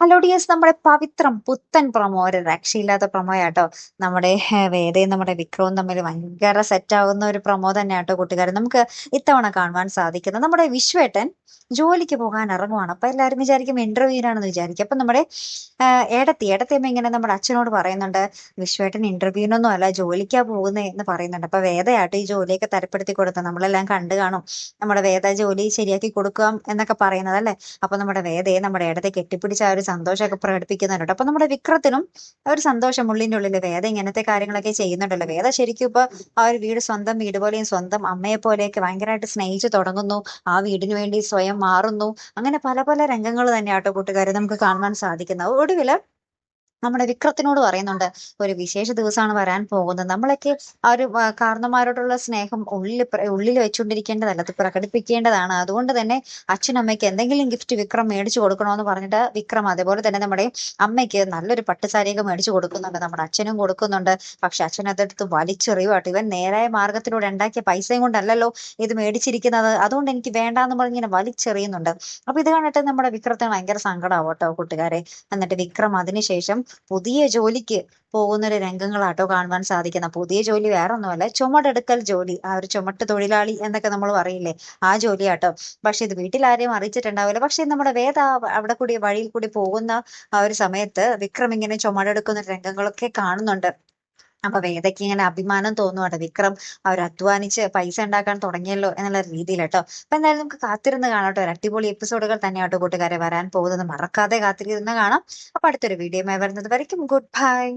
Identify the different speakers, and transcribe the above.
Speaker 1: Hello dears, നമ്മുടെ പവിത്രം പുത്തൻ promo, ഒരു രക്ഷയില്ലാത്ത പ്രൊമോയാട്ടോ. നമ്മുടെ വേദയും നമ്മുടെ വിക്രവും തമ്മിൽ ഭയങ്കര സെറ്റ് ആവുന്ന ഒരു പ്രൊമോ തന്നെയാട്ടോ കൂട്ടുകാർ. നമുക്ക് ഇത്തവണ കാണുവാൻ സാധിക്കുന്നത് നമ്മുടെ വിശ്വേട്ടൻ ജോലിക്ക് പോകാൻ ഇറങ്ങുവാണ്. അപ്പൊ എല്ലാവരും വിചാരിക്കും ഇന്റർവ്യൂവിനാണെന്ന് വിചാരിക്കും. അപ്പൊ നമ്മുടെ ഏടത്തിയമ്മ ഇങ്ങനെ നമ്മുടെ അച്ഛനോട് പറയുന്നുണ്ട്, വിശ്വേട്ടൻ ഇന്റർവ്യൂവിനൊന്നും അല്ല ജോലിക്കാ പോകുന്നേ എന്ന് പറയുന്നുണ്ട്. അപ്പൊ വേദയാട്ടോ ഈ ജോലിയൊക്കെ തരപ്പെടുത്തി കൊടുത്തത് നമ്മളെല്ലാം കണ്ടു കാണും. നമ്മുടെ വേദ ജോലി ശരിയാക്കി കൊടുക്കാം എന്നൊക്കെ പറയുന്നത് അല്ലെ. അപ്പൊ നമ്മുടെ വേദയെ നമ്മുടെ ഏടത്തെ കെട്ടിപ്പിടിച്ച് ആ ഒരു സന്തോഷമൊക്കെ പ്രകടിപ്പിക്കുന്നുണ്ട്. അപ്പൊ നമ്മുടെ വിക്രത്തിനും ആ ഒരു സന്തോഷം ഉള്ളിന്റെ ഉള്ളില്. വേദ ഇങ്ങനത്തെ കാര്യങ്ങളൊക്കെ ചെയ്യുന്നുണ്ടല്ലോ. വേദ ശരിക്കും ഇപ്പൊ ആ ഒരു വീട് സ്വന്തം വീട് പോലെയും സ്വന്തം അമ്മയെ പോലെയൊക്കെ ഭയങ്കരമായിട്ട് സ്നേഹിച്ചു തുടങ്ങുന്നു. ആ വീടിന് വേണ്ടി സ്വയം മാറുന്നു. അങ്ങനെ പല പല രംഗങ്ങൾ തന്നെയാട്ടോ കൂട്ടുകാരെ നമുക്ക് കാണുവാൻ സാധിക്കുന്നത്. ഒടുവില് നമ്മുടെ വിക്രത്തിനോട് പറയുന്നുണ്ട്, ഒരു വിശേഷ ദിവസമാണ് വരാൻ പോകുന്നത്. നമ്മളൊക്കെ ആ ഒരു കാരണന്മാരോടുള്ള സ്നേഹം ഉള്ളിൽ വെച്ചുകൊണ്ടിരിക്കേണ്ടതല്ല, അത് പ്രകടിപ്പിക്കേണ്ടതാണ്. അതുകൊണ്ട് തന്നെ അച്ഛനമ്മയ്ക്ക് എന്തെങ്കിലും ഗിഫ്റ്റ് വിക്രം മേടിച്ചു കൊടുക്കണമെന്ന് പറഞ്ഞിട്ട് വിക്രം അതേപോലെ തന്നെ നമ്മുടെ അമ്മയ്ക്ക് നല്ലൊരു പട്ടുസാരിയൊക്കെ മേടിച്ചു കൊടുക്കുന്നുണ്ട്. നമ്മുടെ അച്ഛനും കൊടുക്കുന്നുണ്ട്. പക്ഷെ അച്ഛൻ അതെടുത്ത് വലിച്ചെറിയുവാട്ടോ. ഇവൻ നേരായ മാർഗത്തിലൂടെ ഉണ്ടാക്കിയ പൈസയും കൊണ്ടല്ലല്ലോ ഇത് മേടിച്ചിരിക്കുന്നത്, അതുകൊണ്ട് എനിക്ക് വേണ്ടാന്ന് പറഞ്ഞ് ഇങ്ങനെ വലിച്ചെറിയുന്നുണ്ട്. അപ്പൊ ഇത് കണ്ടിട്ട് നമ്മുടെ വിക്രത്തിന് ഭയങ്കര സങ്കടമാവും കേട്ടോ കൂട്ടുകാരെ. എന്നിട്ട് വിക്രം അതിനുശേഷം പുതിയ ജോലിക്ക് പോകുന്ന ഒരു രംഗങ്ങളാട്ടോ കാണുവാൻ സാധിക്കുന്ന. പുതിയ ജോലി വേറെ ഒന്നുമല്ല, ചുമടെടുക്കൽ ജോലി. ആ ഒരു ചുമട്ട് തൊഴിലാളി എന്നൊക്കെ നമ്മൾ പറയില്ലേ, ആ ജോലിയാട്ടോ. പക്ഷെ ഇത് വീട്ടിൽ ആരെയും അറിയിച്ചിട്ടുണ്ടാവില്ല. പക്ഷെ നമ്മുടെ വേദ അവിടെ കൂടി വഴിയിൽ കൂടി പോകുന്ന ആ ഒരു സമയത്ത് വിക്രം ഇങ്ങനെ ചുമടെടുക്കുന്ന രംഗങ്ങളൊക്കെ കാണുന്നുണ്ട്. അപ്പൊ വേദയ്ക്ക് ഇങ്ങനെ അഭിമാനം തോന്നുവാട്ടോ, വിക്രം അവർ അധ്വാനിച്ച് പൈസ ഉണ്ടാക്കാൻ തുടങ്ങിയല്ലോ എന്നുള്ള രീതിയിൽ കേട്ടോ. അപ്പൊ എന്തായാലും നമുക്ക് കാത്തിരുന്ന് കാണാട്ടോ. ഒരു അടിപൊളി എപ്പിസോഡുകൾ തന്നെയാട്ടോ കൂട്ടുകാരെ വരാൻ പോകുന്നത്. മറക്കാതെ കാത്തിരുന്ന് കാണാം. അപ്പൊ അടുത്തൊരു വീഡിയോ വരുന്നത് വരയ്ക്കും ഗുഡ് ബൈ.